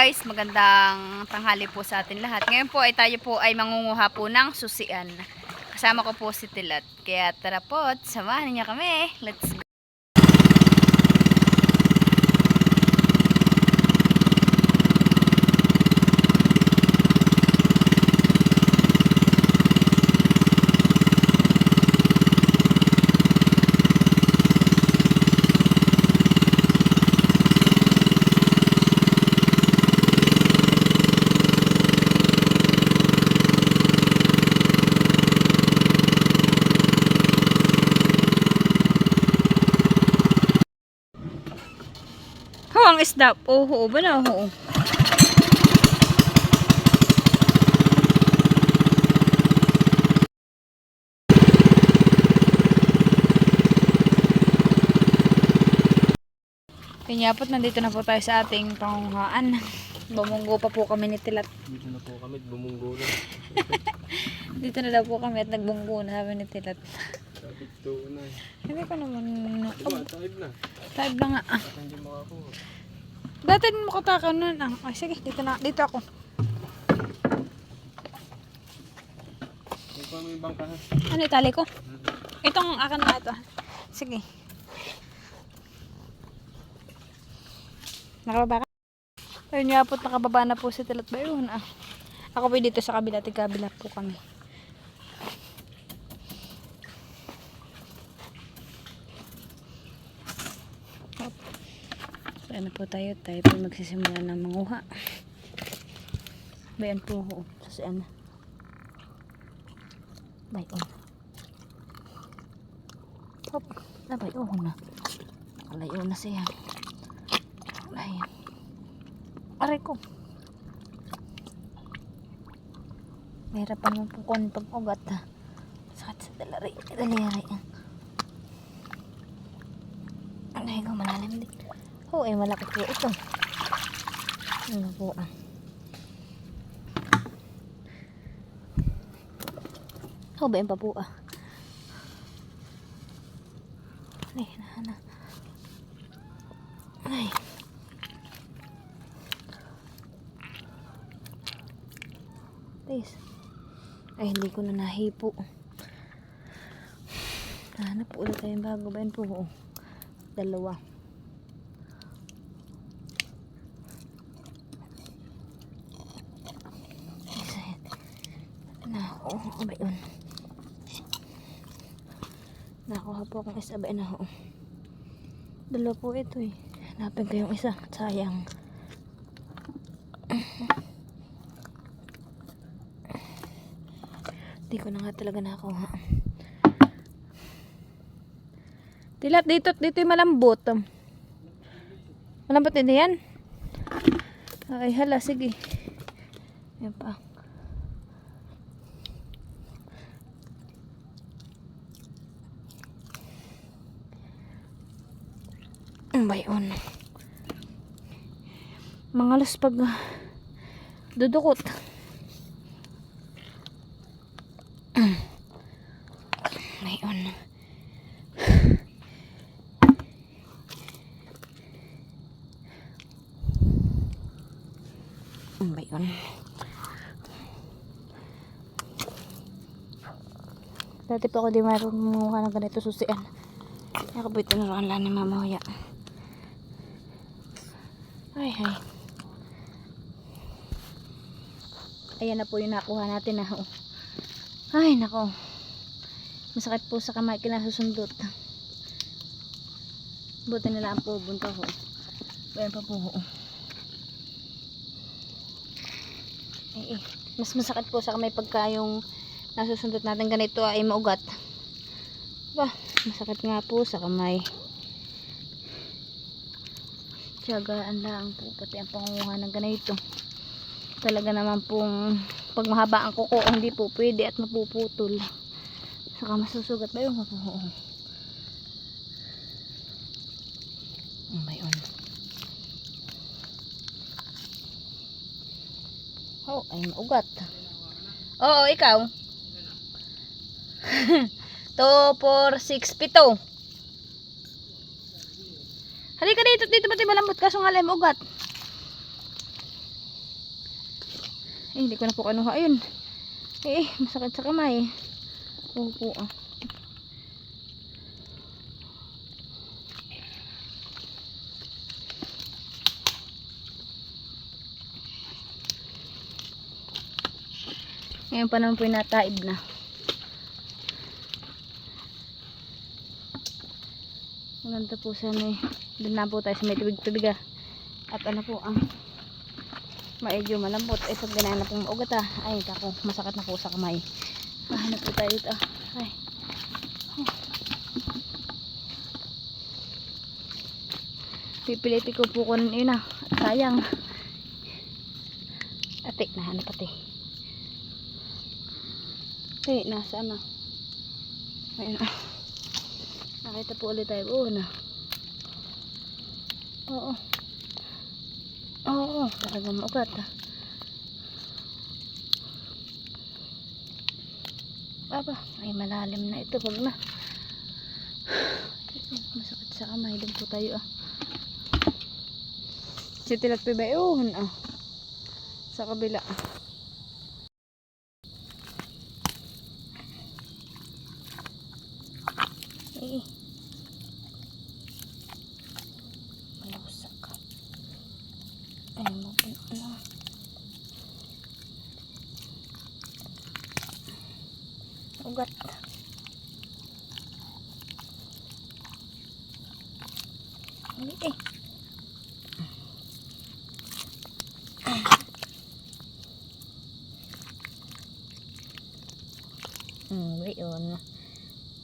guys, magandang tanghali po sa atin lahat. Ngayon po ay tayo po ay mangunguha po ng susian. Kasama ko po si Tilat. Kaya tara po, samahan niyo kami. Let's go. Ang isda. Oo ba na? Oo. Pinyapot, nandito na po tayo sa ating pangunguhaan. Bumunggo pa po kami ni Tilat. Dito na po kami, bumunggo na. Dito na daw po kami at nagbunggo na sabi ni Tilat. Sabi ito na eh. Hindi ko naman. Diba, taib na. Taib na nga. Hindi makakuha. Dati din mo katakan nun. Ay sige, dito ako. May pa may bangka na. Ano itali ko? Itong akin na ito. Sige. Nakababa ka? Ayun nga po, nakababa na po si Tilat ba yun? Ako po dito sa kabila, tigabila po kami. So, ano po tayo po magsisimula ng manguha. Bayan po ho. So, ano? Bayan. Hop. Bayan na. Nakalayo na siya. Ayan. Aray ko. Mahirapan mo po kung pag-ugat ha. Sakit sa dalari. Aray ko, malalim din. Oo, malaki po ito. Ano po bayan pa po Ay, hana. Ay. Ay, hindi ko na nahipo. Hanap po ulit tayong bago. Bayan po. Dalawa. Bayan. Nakuha po akong isa. Bayan na ho. Dalawa po ito eh. Hanapin ko yung isa. Sayang. Hindi ko na nga talaga nakuha. Tilat, dito yung malambot. Malambot din yan? Ay, hala, sige. Yan pa. Bayon. Mangalas pag dudukot. Bayon. Bayon. Dati pa ako di marunong ng ganito susian. Ako po tinuruan lang ni Mama Hoya. Ay. Ayan na po yung nakuha natin na. Ay, nako. Masakit po sa kamay kinasusundot. Buti nila ang pubunta ho. Bayan pa po ho. Ay. Mas masakit po sa kamay pagka yung nasusundot natin ganito ay maugat. Bah, masakit nga po sa kamay. Tiyagaan lang po pati ang pangunguha ng ganito. Talaga naman pong pag mahaba ang kuko hindi po pwede at mapuputol. Saka masusugat ba yung kuko? Bayon. Oh, ay maugat. Oo, ikaw. 2, 4, 6, 7. Halika dito, dito ba tayo malambot kaso nga lang ugat. hindi ko na po kanuha. Ayun. Masakit sa kamay. Opo ah. Ngayon pa naman po yung nataib na. Maganda po sana eh. Doon na po tayo sa may tubig-tubig ah. At ano po ang medyo malambot. Eh pag ganaan na pong maugat ah. Ay kako, masakit na po sa kamay. Hanap po tayo dito ah. Ay. Pipiliti ko po kunin yun ah. Sayang. Ate, nahanap ate. Nasaan na? Ayun ah. Nakita po ulit tayo. Oo na. Oo, talagang maugat ah. Aba, ay malalim na ito pag na. Masakit sa kamay. Doon po tayo ah. Sitilat pa ba yun ah. Sa kabila ah. Malusak ka. Ay ano. Ugat.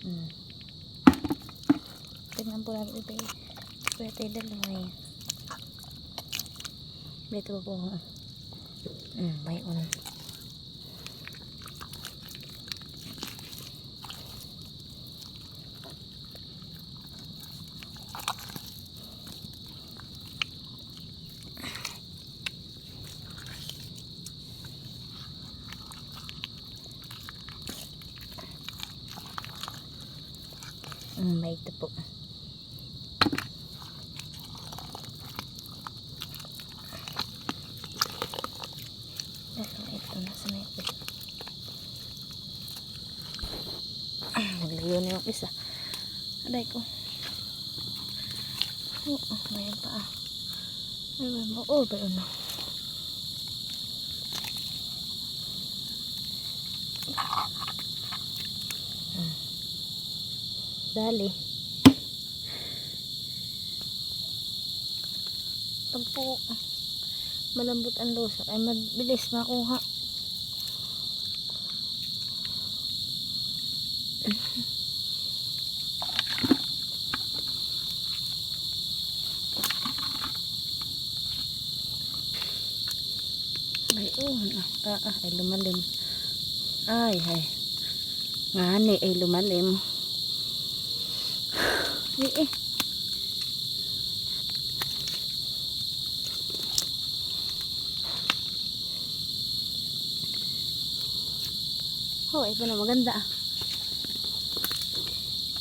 Yun. Tignan po natin ito. Pwede tayo dalawa eh. Dito po. Bayon. May ito po. Ito nasa na ito. Nagliliw na yung isa. Aday ko. Mayroon pa ah. Mayroon na. Dali. Pag po malambot ang lusak ay mabilis makuha. Ay lumalim. Ay ngani ay lumalim. Ito na maganda ah.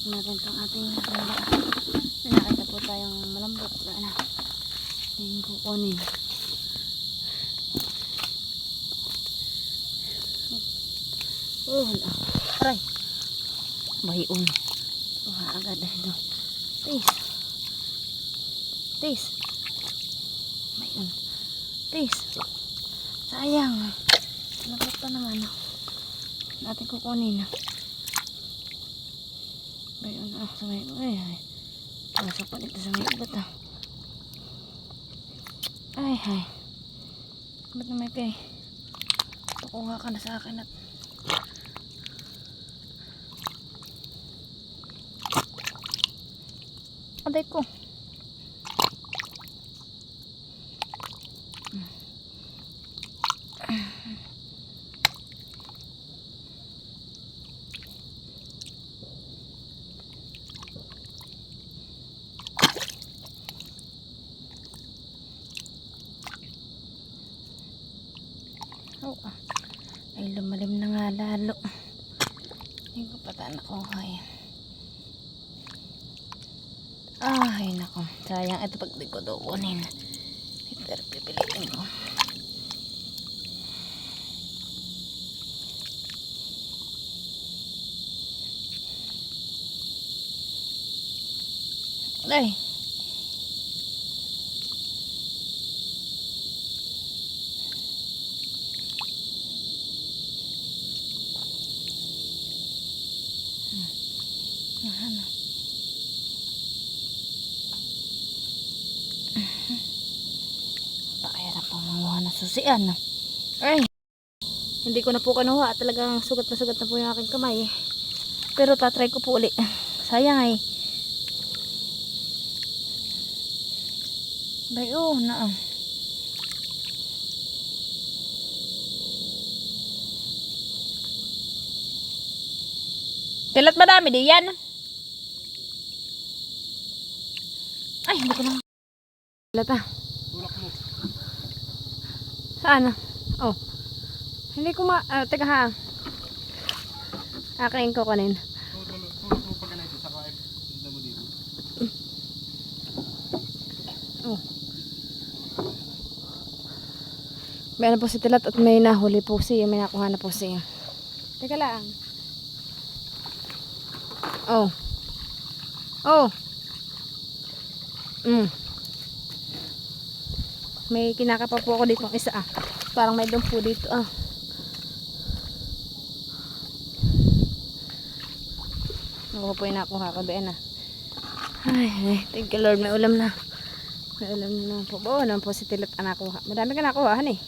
Natin itong ating maganda ah. Nakita po tayong malambot na yung kukunin. Aray. Bayon. Agad ito. Tis. Bayon. Tis. Sayang. Malambot pa naman ah. Natin kukunin ah. Bayon ah. Sa may pasok pa dito sa may ugat ah. Ba't na may kay pakuha ka na sa akin at aday ko. Ay lumalim na nga lalo. Hindi ko pata nakuha yan. Ay nako, sayang ito pag di ko doon kunin. Pero pipilitin ko. Ay. Ano? Pakahirap pang manguha ng susian. Ay. Hindi ko na po kinuha. Talagang sugat na po yung aking kamay. Pero tatry ko po ulit. Sayang ay. Bayo na. Tilat madami di yan. Ay, hindi ko na. Tilat ah. Tulak mo. Saan? Oh. Hindi ko teka ha. Aking ko kanin. Tulak mo pag ganito. Saka ay mo dito. Oh. May ano po si Tilat at may nahuli po siya. May nakuha na po siya. Teka lang. Oh. Oh. May kinakapa po ako dito ng isa ah. Parang may dumpo dito ah. Ako po yung nakuha ko doon ah. Ay, thank you Lord, may ulam na. May ulam na po. Oo, naman po si Tilat ang nakuha. Madami ka nakuha, han eh.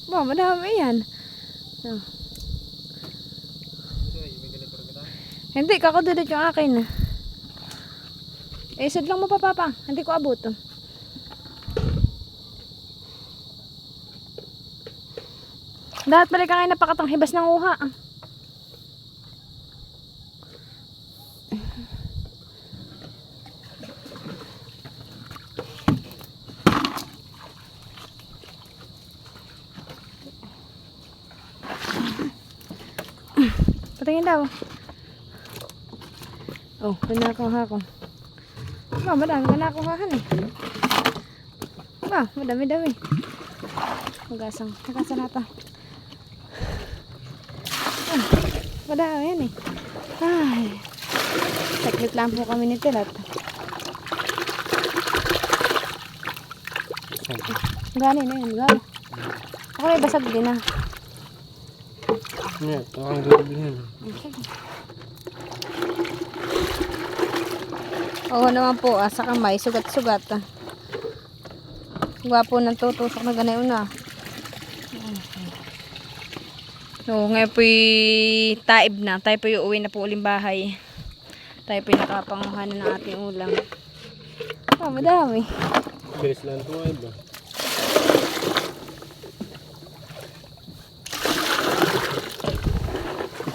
Ba, madami yan. Oh. Hindi, kakadudot yung akin. Eh, sad lang mo pa, Papa. Hindi ko abot. Dapat balik ka ngayon napakatang hibas ng uha. Patingin daw. Oh, pinakuha ko. Ba, madami ka nakuhahan eh. Ba, madami-dami. Magasang nata. Ah, madami yan eh. Ay, saklit lang po kami ni Tilat. Gani na yun, gani. Ako may basag din ah. Yeah, ito ang gawin. Oo naman po sa kamay, sugat-sugat. Gwapo ng tutusok na ganayon na. So, ngayon po'y taib na. Tayo po'y uuwi na po uling bahay. Tayo po'y nakapanguhan na ng ating ulam. Ah, madami. Bilis lang ito ay ba?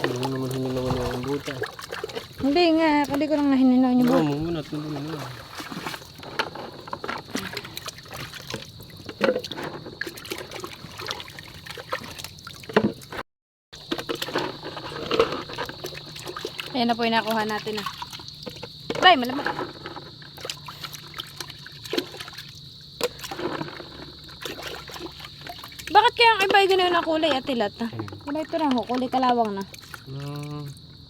Hindi naman hininawan yung buta. Hindi nga, hindi ko lang nga hininaw yung Oo, buto. muna, tuloy na. Ayan na po yung nakuha natin ah. Bay, malamang. Bakit kaya ang iba ay ganoon na kulay at Tilat? Kulay ito na ho, kulay kalawang na.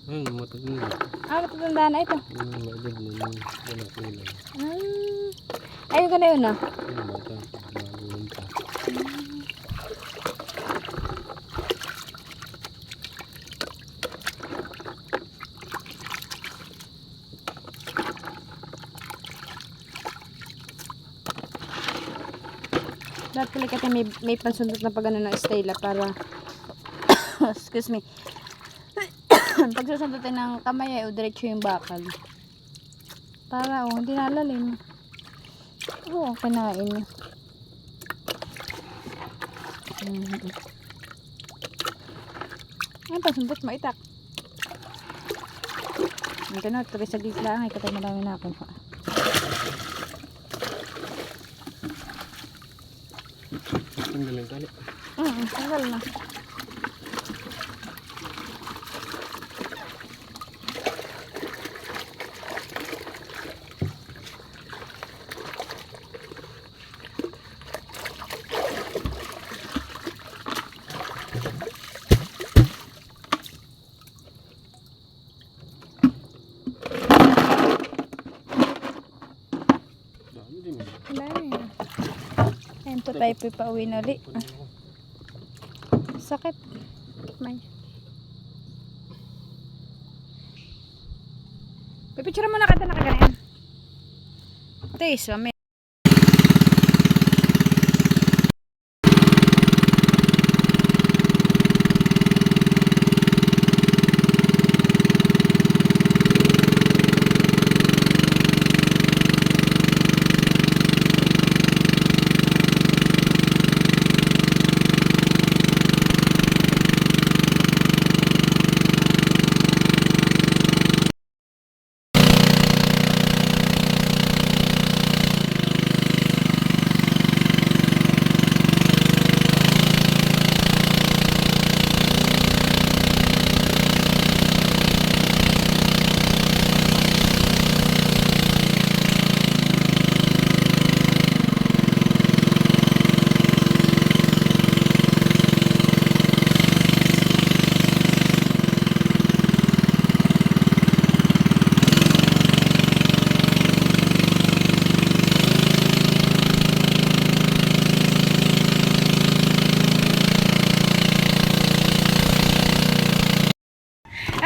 Ayun, matagin na. Ah, matutanda na ito. Magod na yun. Wala ko lang. Ayun ganoon na. Ayun, bata. Bagulan pa. Dapat pala kasi may pansundot na pag ano ng Stella para excuse me. Pag susundutin ng kamay ay diretso yung bakal. Para hindi nalalim. Oo, kinain. Ang pasundot maitak. Ito na, tuloy sa gitla. Ay, katay marami na ako. Tanggalin tali. Tanggal na. Tayo po'y pauwi na ulit. Sakit. May. Pipicture mo na kita nakaganyan. Taste, mami.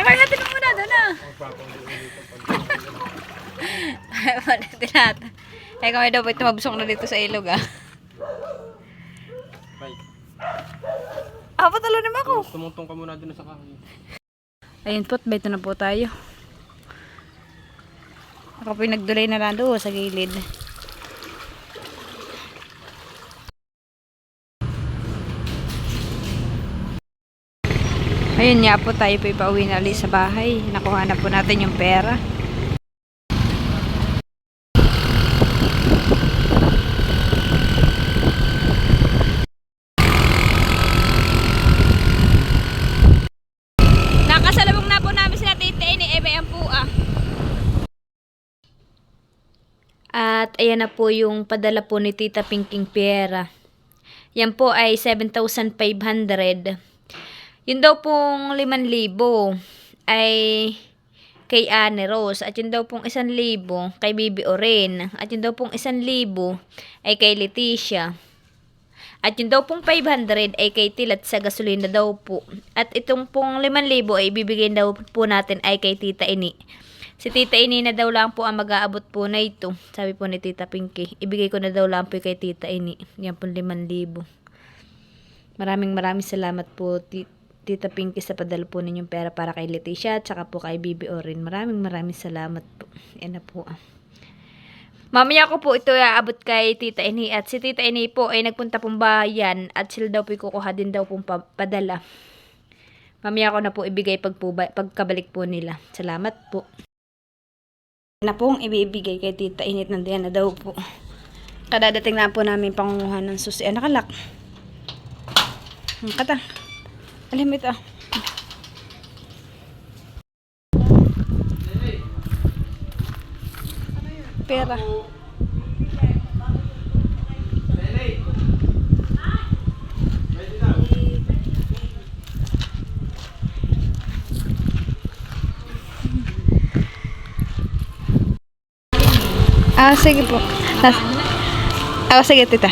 Natin mo muna doon ah. Wala tinata. Eh kami daw po ito mabusok na dito sa ilog ah. Bye. Patalo naman ako. Tumutong ka muna doon sa kahoy. Ayun po, beto na po tayo. Ako po yung nagdulay na lang doon sa gilid. Ayun nga po, tayo po ipauwi na ulit sa bahay. Nakuha na po natin yung pera. Nakasalubong na po namin sila Tita ni Eme ang pua. At ayan na po yung padala po ni Tita Pinking pera. Yan po ay 7,500. Yun daw pong 5,000 ay kay Anne Rose. At yun daw pong 1,000 kay Bibi Oren. At yun daw pong 1,000 ay kay Leticia. At yun daw pong 500 ay kay Tilat sa gasolina daw po. At itong pong 5,000 ay bibigyan daw po natin ay kay Tita Ini. Si Tita Ini na daw lang po ang mag-aabot po na ito. Sabi po ni Tita Pinky. Ibigay ko na daw lang po kay Tita Ini. Yan pong 5,000. Maraming salamat po Tita Pinky sa padala po ninyong pera para kay Leticia at saka po kay Bibi Oren. Maraming salamat po. Yan na po. Mamaya ko po ito aabot kay Tita Ini. At si Tita Ini po ay nagpunta pong bayan at sila daw po kukuha din daw pong padala. Mamaya ko na po ibigay pagkabalik po nila. Salamat po. Na pong ibibigay kay Tita Init nandiyan na daw po. Kadadating na po namin pangunguhan ng susi. Nakalak. Kata. Alam ito. Pera. Sige po. Sige, tita.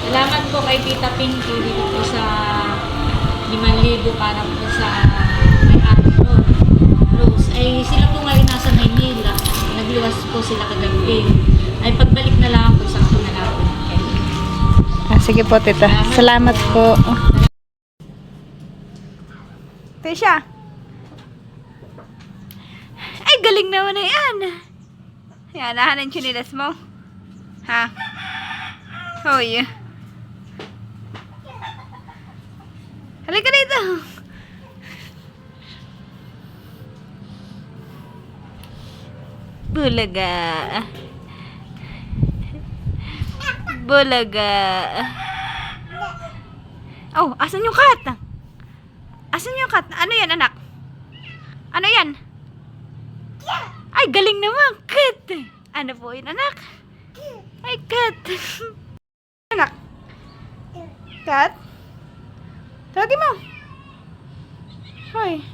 Salamat po kay Tita Pinky dito po sa 5,000 para po sa may-ari doon. Rose. Ay sila po ngayon nasa Maynila. Nagliwas po sila kagabi. Ay pagbalik na lang po sa na lang po. Sige po, tita. Salamat po. Tisha. Ay, galing naman na yan. Yan, nahan ang chinilas mo. Ha? Hoy. Halika dito. Bulaga. Bulaga. Oh, asan yung cat? Asan yung cat? Ano yan, anak? Ano yan? Ay, galing naman, cat. Ano po yun, anak? Ay, cat. Anak? Cat? Tawagin mo. Hoy.